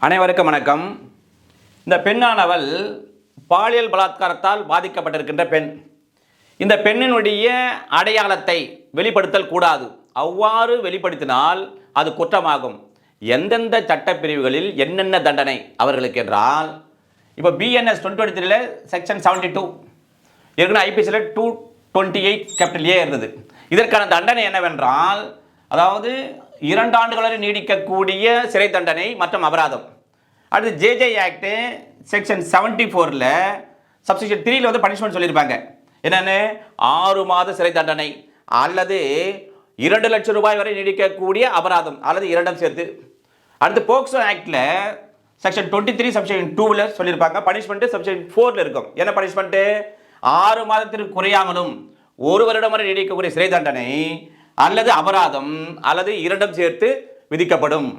அனைவருக்கும் வணக்கம். இந்த பெண்ணானவள் பாலியல் பலாத்காரத்தால் பாதிக்கப்பட்டிருக்கின்ற பெண். இந்த பெண்ணினுடைய அடையாளத்தை வெளிப்படுத்தல் கூடாது. அவ்வாறு வெளிப்படுத்தினால் அது குற்றமாகும். எந்தெந்த சட்டப்பிரிவுகளில் என்னென்ன தண்டனை அவர்களுக்கு என்றால், இப்போ BNS 2023 செக்ஷன் 72 ஏற்கனவே IPCல 228 A இருந்தது. இதற்கான தண்டனை என்னவென்றால், அதாவது 2 ஆண்டுகள் வரை நீடிக்கக்கூடிய சிறை தண்டனை மற்றும் அபராதம். அடுத்து JJ ஆக்ட் செக்ஷன் 74ல் சப்செக்ஷன் 3ல் வந்து பனிஷ்மெண்ட் சொல்லியிருப்பாங்க. என்னென்னு 6 மாத சிறை தண்டனை அல்லது 2 லட்சம் ரூபாய் வரை நீடிக்கக்கூடிய அபராதம் அல்லது இரண்டும் சேர்த்து. அடுத்து போக்சோ ஆக்டில் செக்ஷன் 23 சப்செக்ஷன் 2ல் சொல்லியிருப்பாங்க. பனிஷ்மெண்ட்டு செக்ஷன் 4ல் இருக்கும். என்ன பனிஷ்மெண்ட்டு? 6 மாதத்திற்கு குறையாமலும் 1 வருடம் வரை நீடிக்கக்கூடிய சிறை தண்டனை அல்லது அபராதம் அல்லது இரண்டும் சேர்த்து விதிக்கப்படும்.